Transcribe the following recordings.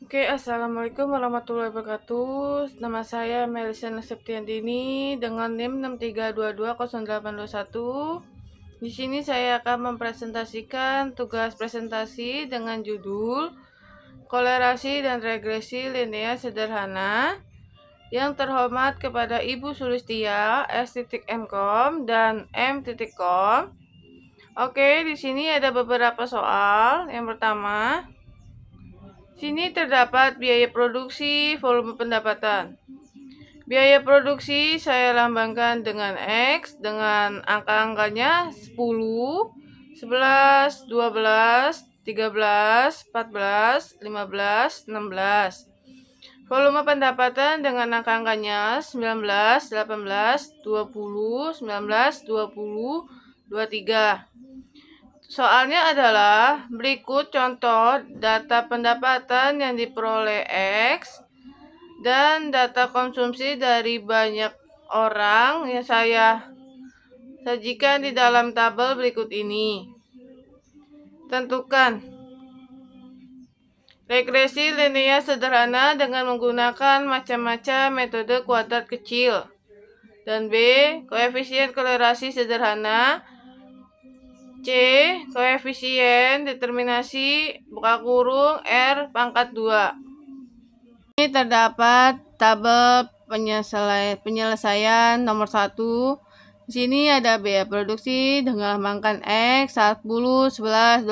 Oke, assalamualaikum warahmatullahi wabarakatuh. Nama saya Melisa Septiandini dengan NIM 63220821. Di sini saya akan mempresentasikan tugas presentasi dengan judul Kolerasi dan Regresi Linear Sederhana. Yang terhormat kepada Ibu Sulistia S.M.Com dan M.Com. Oke, di sini ada beberapa soal. Yang pertama, sini terdapat biaya produksi, volume pendapatan. Biaya produksi saya lambangkan dengan X dengan angka-angkanya 10, 11, 12, 13, 14, 15, 16. Volume pendapatan dengan angka-angkanya 19, 18, 20, 19, 20, 23. Soalnya adalah berikut contoh data pendapatan yang diperoleh X dan data konsumsi dari banyak orang yang saya sajikan di dalam tabel berikut ini. Tentukan regresi linear sederhana dengan menggunakan macam-macam metode kuadrat kecil. Dan B, koefisien kolerasi sederhana. C, koefisien determinasi buka kurung R pangkat 2. Ini terdapat tabel penyelesaian nomor 1. Di sini ada biaya produksi dengan lambangkan X 10, 11,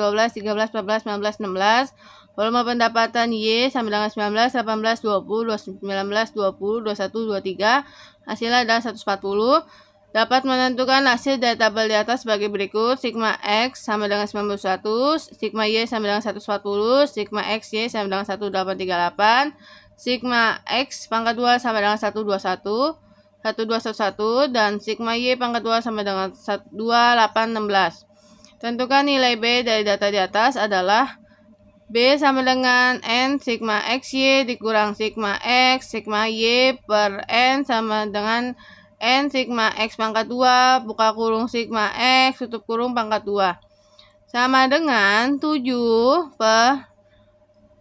12, 13, 14, 15, 16. Volume pendapatan Y sama dengan 19, 18, 20, 19, 20, 21, 23. Hasilnya adalah 140. Dapat menentukan hasil dari tabel di atas sebagai berikut. Sigma X sama dengan 91, sigma Y sama dengan 140, sigma XY sama dengan 1838, sigma X pangkat 2 sama dengan 121, 1211, dan sigma Y pangkat 2 sama dengan 2816. Tentukan nilai B dari data di atas adalah B sama dengan N sigma XY dikurang sigma X, sigma Y per N sama dengan N sigma X pangkat 2 buka kurung sigma X tutup kurung pangkat 2 sama dengan 7 per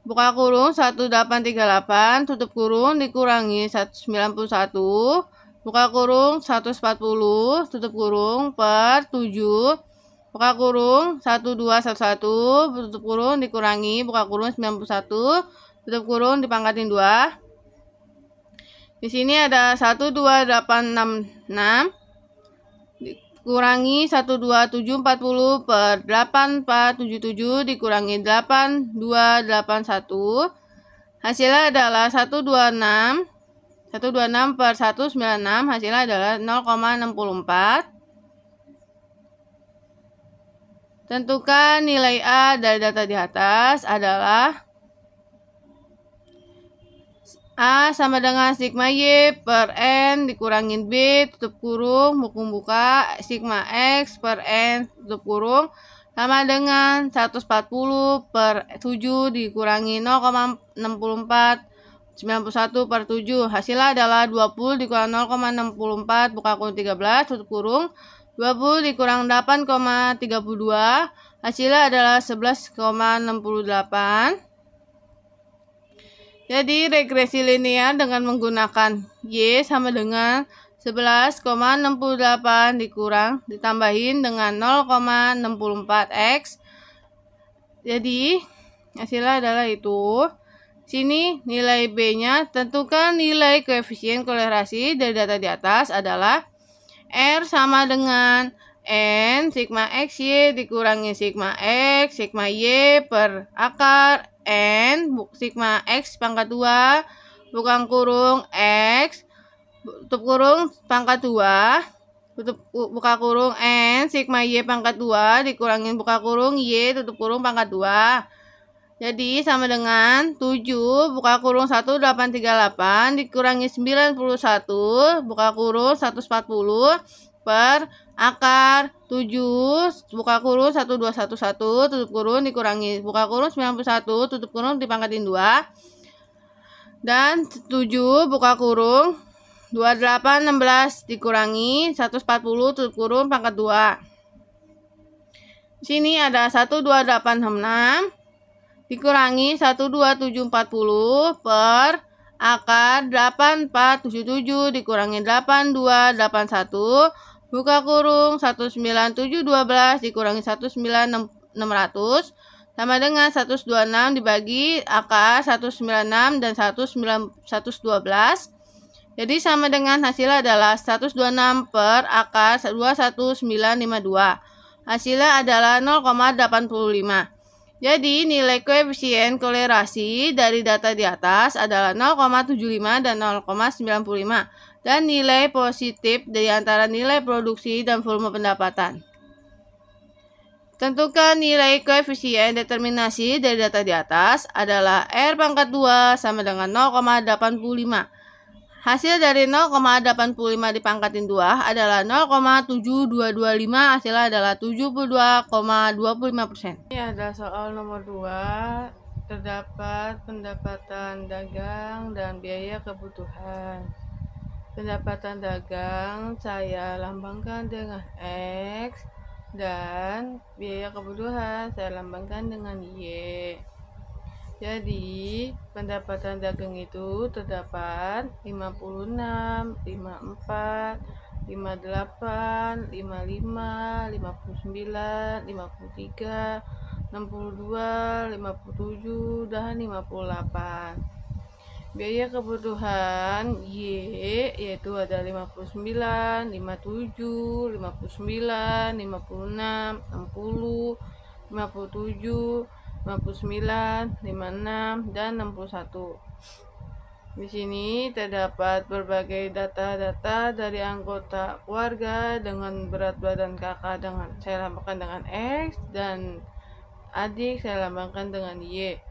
buka kurung 1838 tutup kurung dikurangi 191 buka kurung 140 tutup kurung per 7 buka kurung 1211 tutup kurung dikurangi buka kurung 91 tutup kurung dipangkatin 2. Di sini ada 12866 dikurangi 12740 per 8477 dikurangi 8281. Hasilnya adalah 126 per 196, hasilnya adalah 0,64. Tentukan nilai A dari data di atas adalah A sama dengan sigma Y per N dikurangin B tutup kurung buka sigma X per N tutup kurung sama dengan 140 per 7 dikurangi 0,64 91 per 7. Hasilnya adalah 20 dikurang 0,64 buka kurung 13 tutup kurung 20 dikurang 8,32, hasilnya adalah 11,68. Jadi regresi linear dengan menggunakan Y sama dengan 11,68 dikurang ditambahin dengan 0,64 X. Jadi hasilnya adalah itu. Sini nilai B-nya, tentukan nilai koefisien kolerasi dari data di atas adalah R sama dengan N sigma XY dikurangi sigma X, sigma Y per akar N sigma X pangkat 2 buka kurung X tutup kurung pangkat 2 tutup buka kurung N sigma Y pangkat 2 dikurangin buka kurung Y tutup kurung pangkat 2. Jadi sama dengan 7 buka kurung 1838 dikurangi 91 buka kurung 140 per akar 7 buka kurung 1211 tutup kurung dikurangi buka kurung 91 tutup kurung dipangkatin 2 dan 7 buka kurung 2816 dikurangi 140 tutup kurung pangkat 2. Sini ada 12866 dikurangi 12740 per akar 8477 dikurangi 8281 buka kurung 19712 dikurangi 19600 sama dengan 126 dibagi akar 196 dan 112. Jadi sama dengan hasilnya adalah 126 per akar 21952. Hasilnya adalah 0,85. Jadi nilai koefisien kolerasi dari data di atas adalah 0,75 dan 0,95. Dan nilai positif dari antara nilai produksi dan volume pendapatan. Tentukan nilai koefisien determinasi dari data di atas adalah R pangkat 2 sama dengan 0,85. Hasil dari 0,85 dipangkatin 2 adalah 0,7225, hasilnya adalah 72,25%. Ini ada soal nomor 2, terdapat pendapatan dagang dan biaya kebutuhan. Pendapatan dagang saya lambangkan dengan X dan biaya kebutuhan saya lambangkan dengan Y. Jadi, pendapatan dagang itu terdapat 56, 54, 58, 55, 59, 53, 62, 57, dan 58. Biaya kebutuhan Y yaitu ada 59, 57, 59, 56, 60, 57, 59, 56, dan 61. Di sini terdapat berbagai data-data dari anggota keluarga dengan berat badan kakak saya lambangkan dengan X dan adik saya lambangkan dengan Y.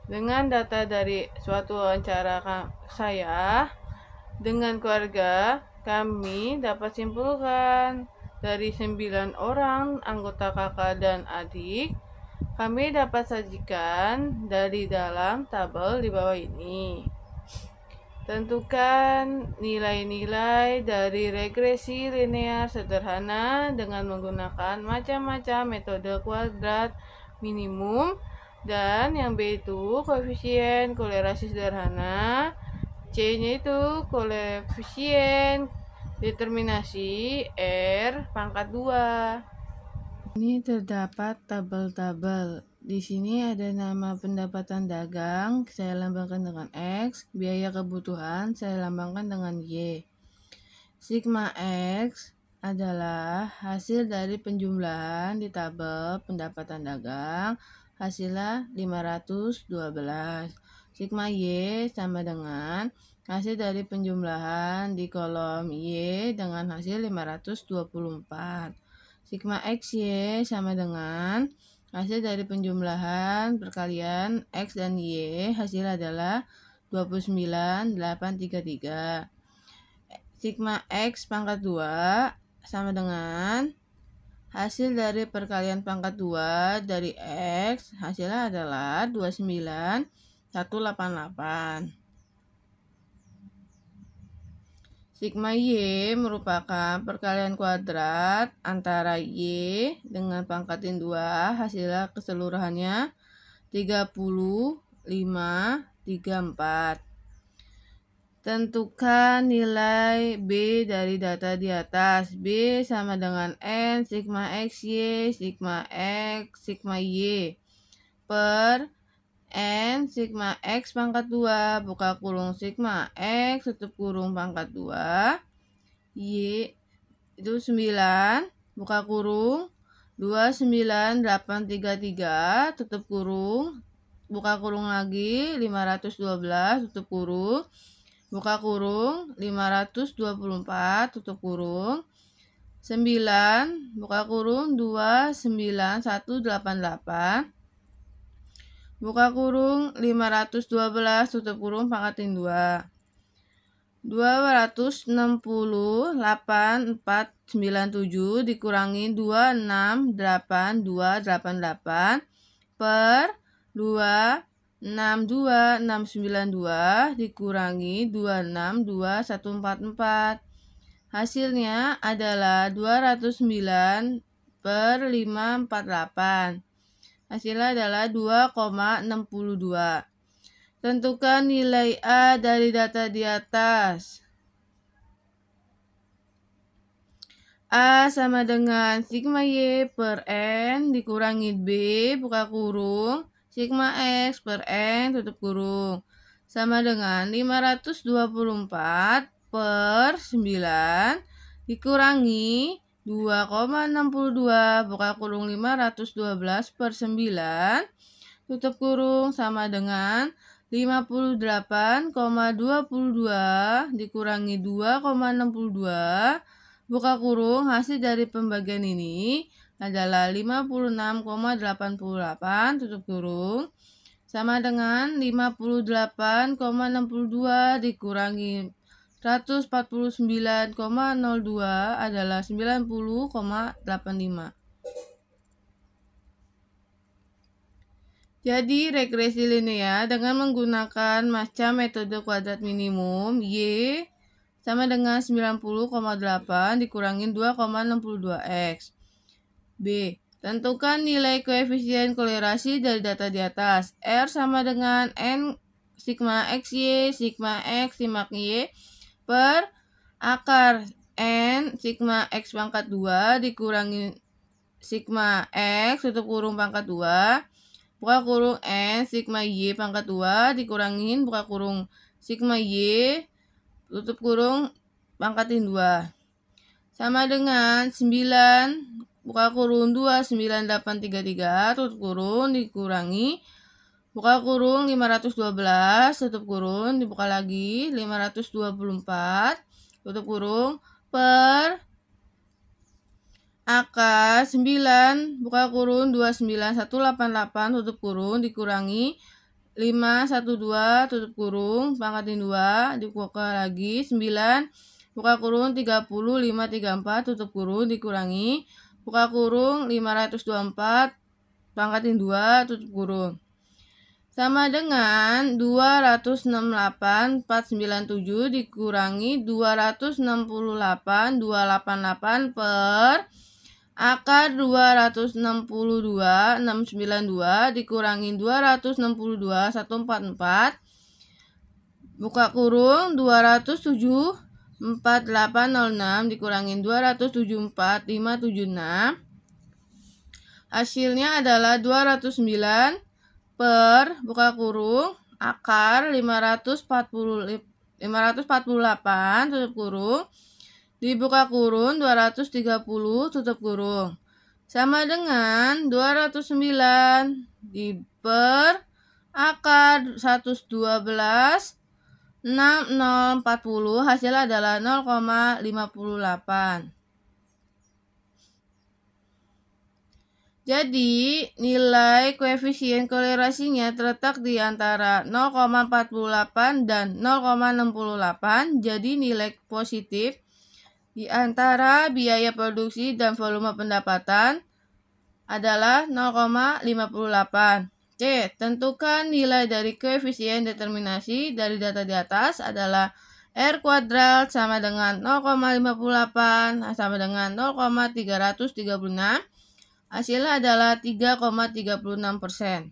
Dengan data dari suatu wawancara saya dengan keluarga, kami dapat simpulkan dari 9 orang anggota kakak dan adik. Kami dapat sajikan dari dalam tabel di bawah ini. Tentukan nilai-nilai dari regresi linear sederhana dengan menggunakan macam-macam metode kuadrat minimum. Dan yang B itu koefisien kolerasi sederhana, C-nya itu koefisien determinasi R pangkat 2. Ini terdapat tabel-tabel. Di sini ada nama pendapatan dagang, saya lambangkan dengan X. Biaya kebutuhan, saya lambangkan dengan Y. Sigma X adalah hasil dari penjumlahan di tabel pendapatan dagang. Hasilnya 512. Sigma Y sama dengan hasil dari penjumlahan di kolom Y dengan hasil 524. Sigma XY sama dengan hasil dari penjumlahan perkalian X dan Y, hasil adalah 29,833. Sigma X pangkat 2 sama dengan hasil dari perkalian pangkat 2 dari X, hasilnya adalah 29,188. Sigma Y merupakan perkalian kuadrat antara Y dengan pangkatin 2, hasilnya keseluruhannya 30,534. Tentukan nilai B dari data di atas. B sama dengan N sigma XY, sigma X, sigma Y per N sigma X pangkat 2 buka kurung sigma X tutup kurung pangkat 2 Y itu 9 buka kurung 29,833 tutup kurung buka kurung lagi 512 tutup kurung buka kurung 524 tutup kurung 9 buka kurung 29188 buka kurung 512 tutup kurung pangkatin 2. 260,8497 dikurangi 268,288 per 262,692 dikurangi 262,144. Hasilnya adalah 209 per 548. Hasilnya adalah 2,62. Tentukan nilai A dari data di atas. A sama dengan sigma Y per N dikurangi B buka kurung sigma X per N tutup kurung sama dengan 524 per 9 dikurangi 2,62 buka kurung 512 per 9 tutup kurung sama dengan 58,22 dikurangi 2,62 buka kurung hasil dari pembagian ini adalah 56,88 tutup kurung sama dengan 58,62 dikurangi 149,02 adalah 90,85. Jadi regresi linear dengan menggunakan macam metode kuadrat minimum Y sama dengan 90,8 dikurangin 2,62 X. B. Tentukan nilai koefisien kolerasi dari data di atas. R sama dengan N sigma XY, sigma X, sigma Y per akar N sigma X pangkat 2 dikurangi sigma X tutup kurung pangkat 2 buka kurung N sigma Y pangkat 2 dikurangin buka kurung sigma Y tutup kurung pangkatin 2 sama dengan 9 buka kurung 2 9833 tutup kurung dikurangi buka kurung 512 tutup kurung dibuka lagi 524 tutup kurung per akar 9 buka kurung 29188 tutup kurung dikurangi 512 tutup kurung pangkatin 2 dibuka lagi 9 buka kurung 30534 tutup kurung dikurangi buka kurung 524 pangkatin 2 tutup kurung sama dengan 268,497 dikurangi 268,288 per akar 262,692 dikurangi 262,144 buka kurung 207,4806 dikurangi 207,4576 hasilnya adalah 209 per buka kurung akar 548 tutup kurung dibuka kurung 230 tutup kurung sama dengan 209 di per akar 112 6040 hasil adalah 0,58. Jadi, nilai koefisien kolerasinya terletak di antara 0,48 dan 0,68. Jadi, nilai positif di antara biaya produksi dan volume pendapatan adalah 0,58. C. Tentukan nilai dari koefisien determinasi dari data di atas adalah R kuadrat sama dengan 0,58 sama dengan 0,336. Hasilnya adalah 3,36%.